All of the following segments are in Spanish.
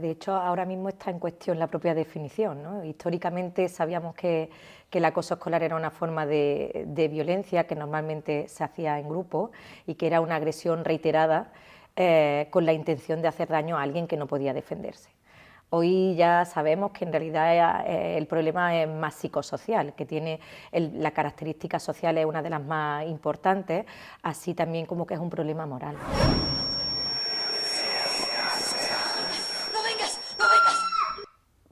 de hecho, ahora mismo está en cuestión la propia definición, ¿no? Históricamente sabíamos que el acoso escolar era una forma de violencia que normalmente se hacía en grupo y que era una agresión reiterada con la intención de hacer daño a alguien que no podía defenderse. Hoy ya sabemos que en realidad el problema es más psicosocial, que tiene la característica social es una de las más importantes, así también como que es un problema moral.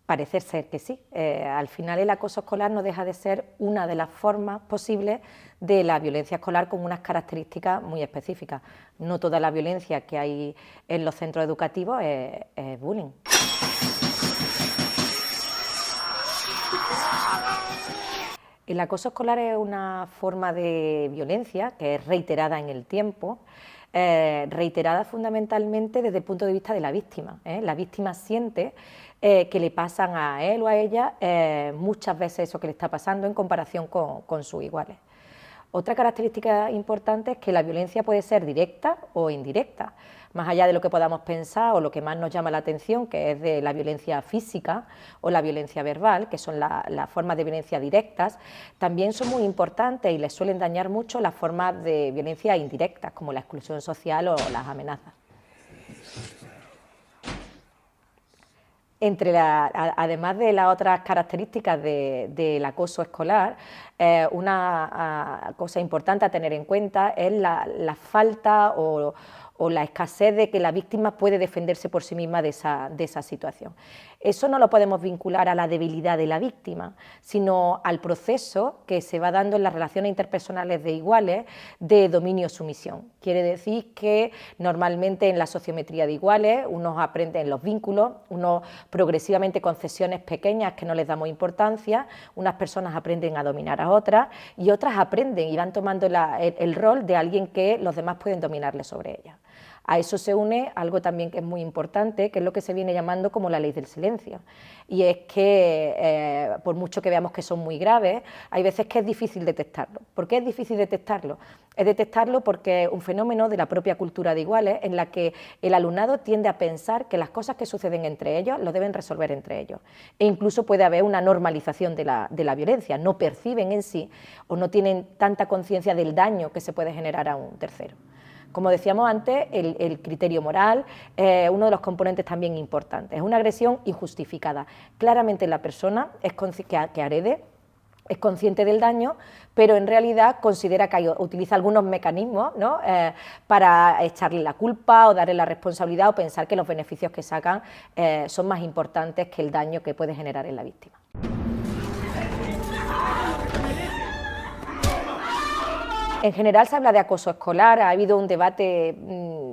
Parece ser que sí. Al final el acoso escolar no deja de ser una de las formas posibles de la violencia escolar con unas características muy específicas. No toda la violencia que hay en los centros educativos es bullying. El acoso escolar es una forma de violencia que es reiterada en el tiempo, reiterada fundamentalmente desde el punto de vista de la víctima. La víctima siente que le pasan a él o a ella muchas veces eso que le está pasando en comparación con sus iguales. Otra característica importante es que la violencia puede ser directa o indirecta, más allá de lo que podamos pensar o lo que más nos llama la atención, que es de la violencia física o la violencia verbal, que son las formas de violencia directas, también son muy importantes y les suelen dañar mucho las formas de violencia indirectas, como la exclusión social o las amenazas. Además de las otras características del acoso escolar, una cosa importante a tener en cuenta es la falta o la escasez de que la víctima puede defenderse por sí misma de esa situación. Eso no lo podemos vincular a la debilidad de la víctima, sino al proceso que se va dando en las relaciones interpersonales de iguales de dominio-sumisión. Quiere decir que normalmente en la sociometría de iguales unos aprenden los vínculos, unos progresivamente con cesiones pequeñas que no les damos importancia, unas personas aprenden a dominar a otras y otras aprenden y van tomando el rol de alguien que los demás pueden dominarle sobre ellas. A eso se une algo también que es muy importante, que es lo que se viene llamando como la ley del silencio. Y es que, por mucho que veamos que son muy graves, hay veces que es difícil detectarlo. ¿Por qué es difícil detectarlo? Es detectarlo porque es un fenómeno de la propia cultura de iguales en la que el alumnado tiende a pensar que las cosas que suceden entre ellos lo deben resolver entre ellos. E incluso puede haber una normalización de la violencia. No perciben en sí o no tienen tanta conciencia del daño que se puede generar a un tercero. Como decíamos antes, el criterio moral es uno de los componentes también importantes. Es una agresión injustificada. Claramente la persona que agrede es consciente del daño, pero en realidad considera que utiliza algunos mecanismos, ¿no? Para echarle la culpa o darle la responsabilidad o pensar que los beneficios que sacan son más importantes que el daño que puede generar en la víctima. En general se habla de acoso escolar, ha habido un debate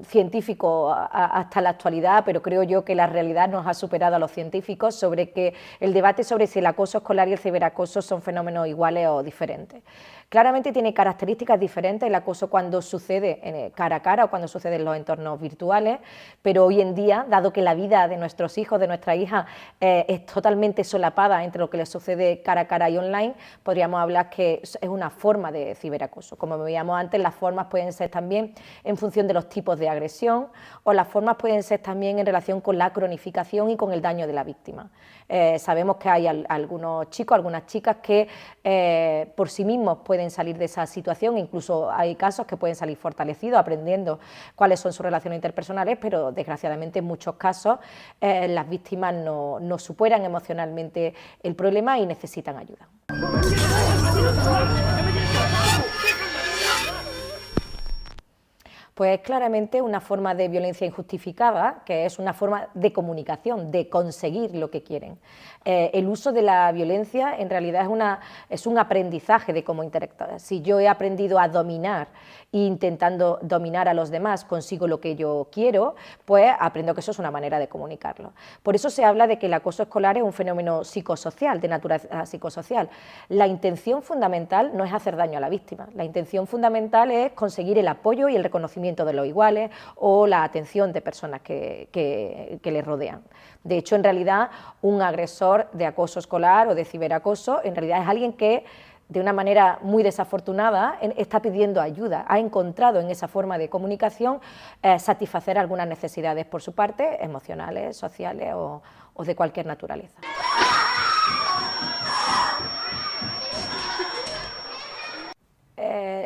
científico hasta la actualidad, pero creo yo que la realidad nos ha superado a los científicos sobre que el debate sobre si el acoso escolar y el ciberacoso son fenómenos iguales o diferentes. Claramente tiene características diferentes el acoso cuando sucede cara a cara o cuando sucede en los entornos virtuales, pero hoy en día, dado que la vida de nuestros hijos, de nuestras hijas, es totalmente solapada entre lo que les sucede cara a cara y online, podríamos hablar que es una forma de ciberacoso. Como veíamos antes, las formas pueden ser también en función de los tipos de agresión o las formas pueden ser también en relación con la cronificación y con el daño de la víctima. Sabemos que hay algunos chicos, algunas chicas que por sí mismos pueden salir de esa situación, incluso hay casos que pueden salir fortalecidos aprendiendo cuáles son sus relaciones interpersonales, pero desgraciadamente en muchos casos las víctimas no superan emocionalmente el problema y necesitan ayuda. Pues es claramente una forma de violencia injustificada, que es una forma de comunicación, de conseguir lo que quieren. El uso de la violencia en realidad es un aprendizaje de cómo interactuar. Si yo he aprendido a dominar e intentando dominar a los demás consigo lo que yo quiero, pues aprendo que eso es una manera de comunicarlo. Por eso se habla de que el acoso escolar es un fenómeno psicosocial, de naturaleza psicosocial. La intención fundamental no es hacer daño a la víctima, la intención fundamental es conseguir el apoyo y el reconocimiento de los iguales o la atención de personas que les rodean. De hecho, en realidad, un agresor de acoso escolar o de ciberacoso, en realidad es alguien que de una manera muy desafortunada, está pidiendo ayuda, ha encontrado en esa forma de comunicación satisfacer algunas necesidades por su parte, emocionales, sociales o de cualquier naturaleza.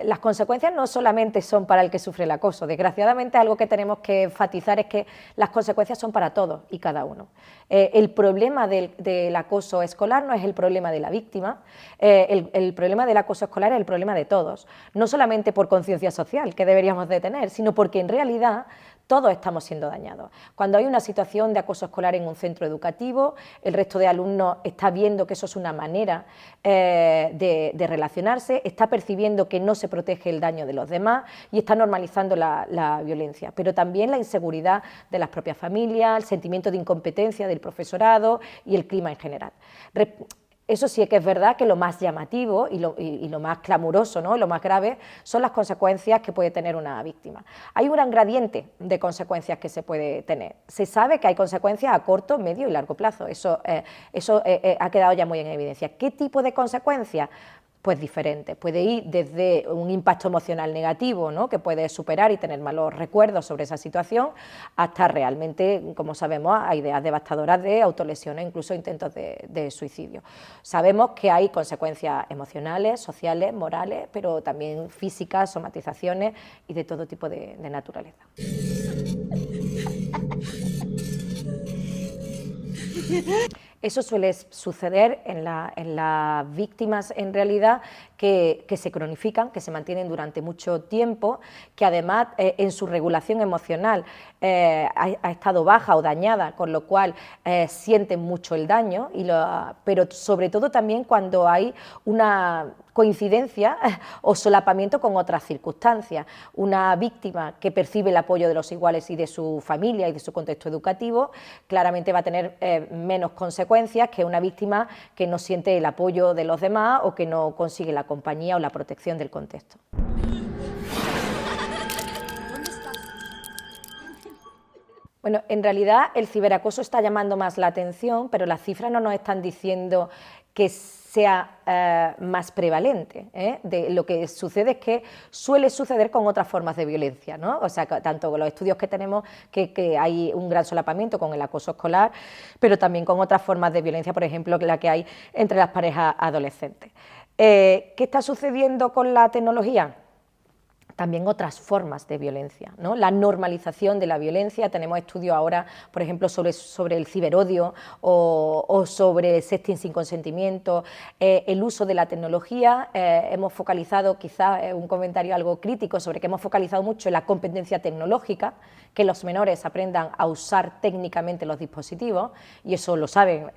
Las consecuencias no solamente son para el que sufre el acoso, desgraciadamente algo que tenemos que enfatizar es que las consecuencias son para todos y cada uno. El problema del acoso escolar no es el problema de la víctima, el problema del acoso escolar es el problema de todos, no solamente por conciencia social que deberíamos de tener, sino porque en realidad todos estamos siendo dañados. Cuando hay una situación de acoso escolar en un centro educativo, el resto de alumnos está viendo que eso es una manera de relacionarse, está percibiendo que no se protege el daño de los demás y está normalizando la violencia, pero también la inseguridad de las propias familias, el sentimiento de incompetencia del profesorado y el clima en general. Eso sí que es verdad que lo más llamativo y lo más clamoroso, ¿no?, lo más grave, son las consecuencias que puede tener una víctima. Hay un gran gradiente de consecuencias que se puede tener. Se sabe que hay consecuencias a corto, medio y largo plazo. Eso ha quedado ya muy en evidencia. ¿Qué tipo de consecuencias? Pues diferente, puede ir desde un impacto emocional negativo, ¿no?, que puede superar y tener malos recuerdos sobre esa situación, hasta realmente, como sabemos, a ideas devastadoras de autolesiones, incluso intentos de suicidio. Sabemos que hay consecuencias emocionales, sociales, morales, pero también físicas, somatizaciones y de todo tipo de naturaleza. Eso suele suceder en las víctimas, en realidad, que se cronifican, que se mantienen durante mucho tiempo, que además en su regulación emocional ha estado baja o dañada, con lo cual sienten mucho el daño, pero sobre todo también cuando hay una coincidencia o solapamiento con otras circunstancias. Una víctima que percibe el apoyo de los iguales y de su familia y de su contexto educativo claramente va a tener menos consecuencias que una víctima que no siente el apoyo de los demás o que no consigue la compañía o la protección del contexto. Bueno, en realidad el ciberacoso está llamando más la atención, pero las cifras no nos están diciendo que sea más prevalente, ¿eh? Lo que sucede es que suele suceder con otras formas de violencia, ¿no? O sea, tanto con los estudios que tenemos que hay un gran solapamiento con el acoso escolar, pero también con otras formas de violencia, por ejemplo, la que hay entre las parejas adolescentes. ¿Qué está sucediendo con la tecnología? También otras formas de violencia, ¿no? La normalización de la violencia. Tenemos estudios ahora, por ejemplo, sobre el ciberodio o sobre sexting sin consentimiento, el uso de la tecnología. Hemos focalizado, quizás un comentario algo crítico, sobre que hemos focalizado mucho en la competencia tecnológica, que los menores aprendan a usar técnicamente los dispositivos, y eso lo saben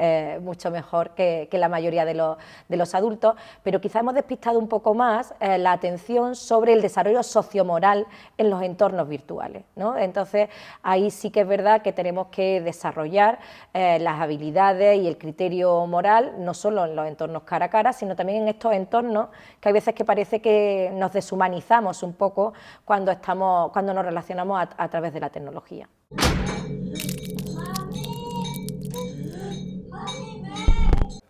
mucho mejor que la mayoría de los adultos, pero quizás hemos despistado un poco más la atención sobre el desarrollo sociomoral en los entornos virtuales, ¿no? Entonces, ahí sí que es verdad que tenemos que desarrollar las habilidades y el criterio moral, no solo en los entornos cara a cara, sino también en estos entornos que hay veces que parece que nos deshumanizamos un poco cuando nos relacionamos a través de la tecnología.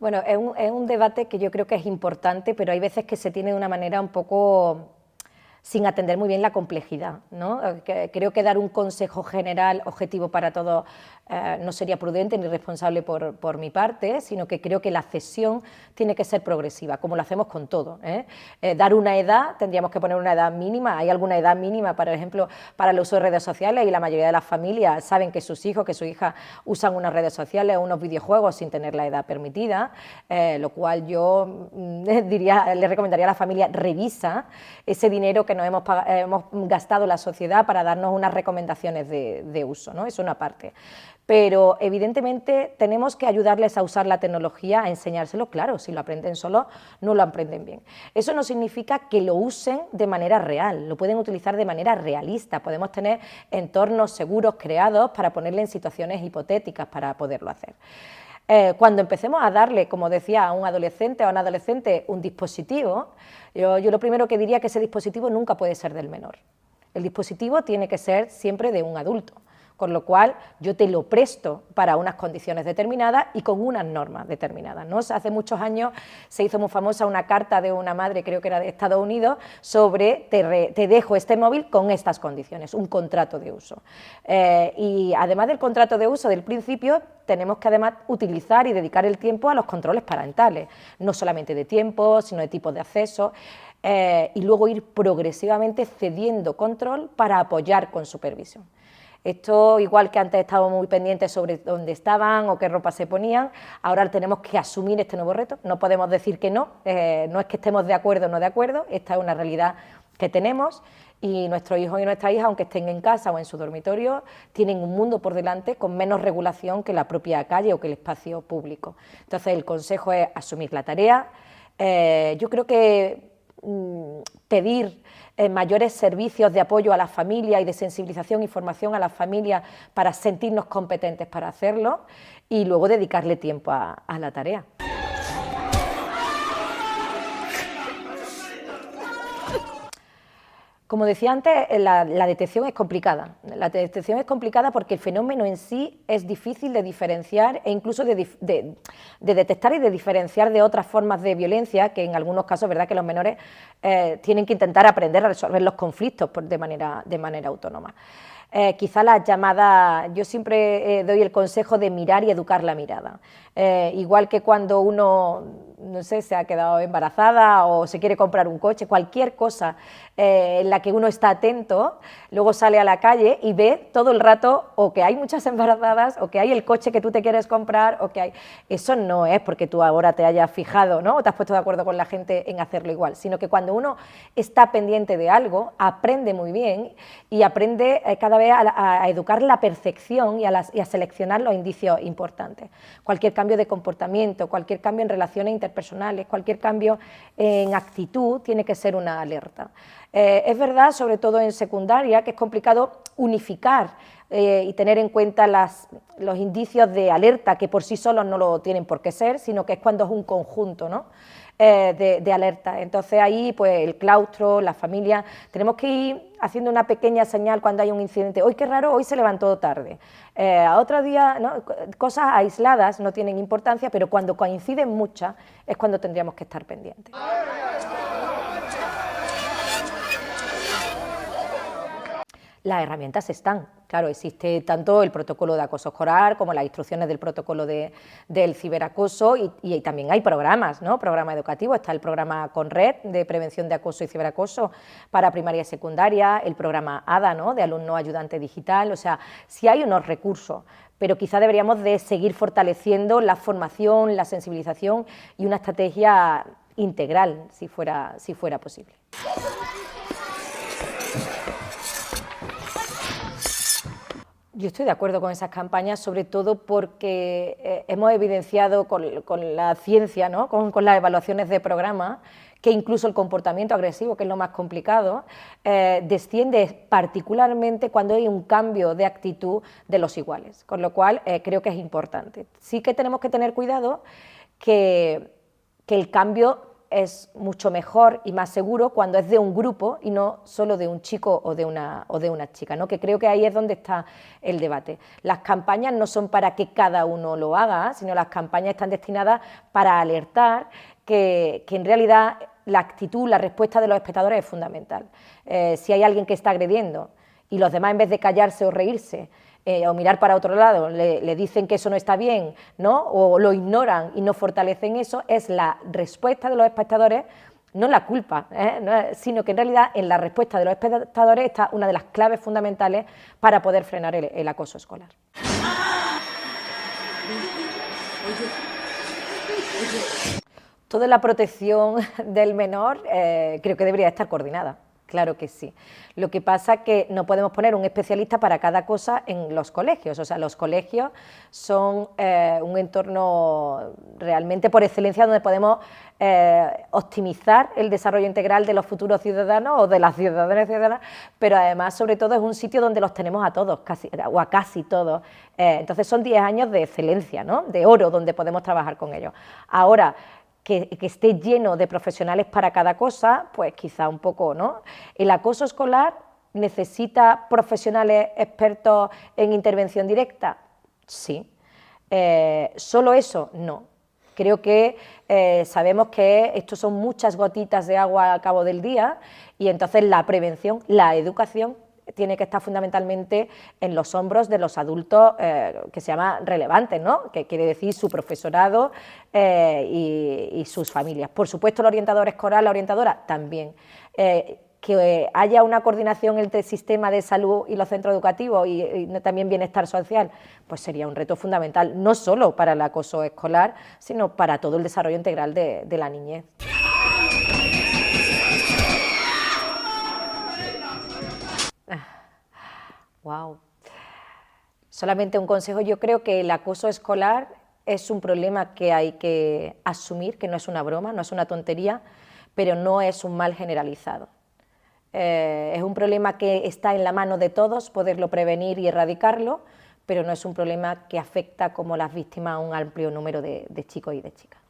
Bueno, es un debate que yo creo que es importante, pero hay veces que se tiene de una manera un poco sin atender muy bien la complejidad, ¿no? Creo que dar un consejo general objetivo para todos no sería prudente ni responsable por mi parte, sino que creo que la cesión tiene que ser progresiva, como lo hacemos con todo, ¿eh? Dar una edad, tendríamos que poner una edad mínima. Hay alguna edad mínima, por ejemplo, para el uso de redes sociales, y la mayoría de las familias saben que sus hijos, que sus hijas usan unas redes sociales o unos videojuegos sin tener la edad permitida, lo cual yo le recomendaría a la familia: revisa ese dinero que nos hemos gastado la sociedad para darnos unas recomendaciones de uso, ¿no? Es una parte. Pero evidentemente tenemos que ayudarles a usar la tecnología, a enseñárselo. Claro, si lo aprenden solos no lo aprenden bien. Eso no significa que lo usen de manera real, lo pueden utilizar de manera realista. Podemos tener entornos seguros creados para ponerle en situaciones hipotéticas para poderlo hacer. Cuando empecemos a darle, como decía, a un adolescente o a una adolescente un dispositivo, yo lo primero que diría es que ese dispositivo nunca puede ser del menor. El dispositivo tiene que ser siempre de un adulto. con lo cual yo te lo presto para unas condiciones determinadas y con unas normas determinadas, ¿no? Hace muchos años se hizo muy famosa una carta de una madre, creo que era de Estados Unidos, sobre te dejo este móvil con estas condiciones, un contrato de uso. Y además del contrato de uso del principio, tenemos que además utilizar y dedicar el tiempo a los controles parentales, no solamente de tiempo, sino de tipos de acceso, y luego ir progresivamente cediendo control para apoyar con supervisión. Esto, igual que antes estábamos muy pendientes sobre dónde estaban o qué ropa se ponían, ahora tenemos que asumir este nuevo reto. No podemos decir que no, no es que estemos de acuerdo o no de acuerdo, esta es una realidad que tenemos y nuestros hijos y nuestras hijas, aunque estén en casa o en su dormitorio, tienen un mundo por delante con menos regulación que la propia calle o que el espacio público. Entonces, el consejo es asumir la tarea. Yo creo que pedir mayores servicios de apoyo a las familias y de sensibilización y formación a las familias para sentirnos competentes para hacerlo y luego dedicarle tiempo a la tarea. Como decía antes, la detección es complicada. La detección es complicada porque el fenómeno en sí es difícil de diferenciar e incluso de detectar y de diferenciar de otras formas de violencia que en algunos casos, verdad, que los menores tienen que intentar aprender a resolver los conflictos de manera autónoma. Quizá las llamadas, yo siempre doy el consejo de mirar y educar la mirada. Igual que cuando uno, no sé, se ha quedado embarazada o se quiere comprar un coche, cualquier cosa en la que uno está atento, luego sale a la calle y ve todo el rato o que hay muchas embarazadas o que hay el coche que tú te quieres comprar o que hay... Eso no es porque tú ahora te hayas fijado, ¿no? O te has puesto de acuerdo con la gente en hacerlo igual, sino que cuando uno está pendiente de algo, aprende muy bien y aprende cada vez a educar la percepción y a seleccionar los indicios importantes. Cualquier cambio de comportamiento, cualquier cambio en relaciones interpersonales, cualquier cambio en actitud tiene que ser una alerta. Es verdad, sobre todo en secundaria, que es complicado unificar y tener en cuenta los indicios de alerta, que por sí solos no lo tienen por qué ser, sino que es cuando es un conjunto, ¿no? De alerta. Entonces ahí pues el claustro, la familia, tenemos que ir haciendo una pequeña señal cuando hay un incidente. Hoy qué raro, hoy se levantó tarde. A otro día, ¿no? Cosas aisladas no tienen importancia, pero cuando coinciden muchas es cuando tendríamos que estar pendientes. Las herramientas están, claro, existe tanto el protocolo de acoso escolar como las instrucciones del protocolo del ciberacoso y también hay programas, ¿no? Programa educativo, está el programa CONRED de prevención de acoso y ciberacoso para primaria y secundaria, el programa ADA, ¿no? De alumno ayudante digital, o sea, sí hay unos recursos, pero quizá deberíamos de seguir fortaleciendo la formación, la sensibilización y una estrategia integral, si fuera posible. Yo estoy de acuerdo con esas campañas, sobre todo porque hemos evidenciado con la ciencia, ¿no? con las evaluaciones de programas, que incluso el comportamiento agresivo, que es lo más complicado, desciende particularmente cuando hay un cambio de actitud de los iguales, con lo cual creo que es importante. Sí que tenemos que tener cuidado que el cambio es mucho mejor y más seguro cuando es de un grupo y no solo de un chico o de una chica, ¿no? Que creo que ahí es donde está el debate. Las campañas no son para que cada uno lo haga, sino las campañas están destinadas para alertar que en realidad la actitud, la respuesta de los espectadores es fundamental. Si hay alguien que está agrediendo y los demás, en vez de callarse o reírse, o mirar para otro lado, le dicen que eso no está bien, ¿no? O lo ignoran y no fortalecen eso, es la respuesta de los espectadores, no la culpa, sino que en realidad en la respuesta de los espectadores está una de las claves fundamentales para poder frenar el acoso escolar. Toda la protección del menor creo que debería estar coordinada. Claro que sí. Lo que pasa es que no podemos poner un especialista para cada cosa en los colegios. O sea, los colegios son un entorno realmente por excelencia donde podemos optimizar el desarrollo integral de los futuros ciudadanos o de las ciudadanas y ciudadanas, pero además, sobre todo, es un sitio donde los tenemos a todos, o a casi todos. Entonces son 10 años de excelencia, ¿no? De oro, donde podemos trabajar con ellos. Ahora, que esté lleno de profesionales para cada cosa, pues quizá un poco, ¿no? El acoso escolar ¿Necesita profesionales expertos en intervención directa? Sí. ¿Solo eso? No. Creo que sabemos que estos son muchas gotitas de agua al cabo del día y entonces la prevención, la educación, tiene que estar fundamentalmente en los hombros de los adultos que se llama relevantes, ¿no? Que quiere decir su profesorado y sus familias. Por supuesto, el orientador escolar, la orientadora también. Que haya una coordinación entre el sistema de salud y los centros educativos y también bienestar social, pues sería un reto fundamental, no solo para el acoso escolar, sino para todo el desarrollo integral de la niñez. Wow. Solamente un consejo, yo creo que el acoso escolar es un problema que hay que asumir, que no es una broma, no es una tontería, pero no es un mal generalizado. Es un problema que está en la mano de todos, poderlo prevenir y erradicarlo, pero no es un problema que afecta como las víctimas a un amplio número de chicos y de chicas.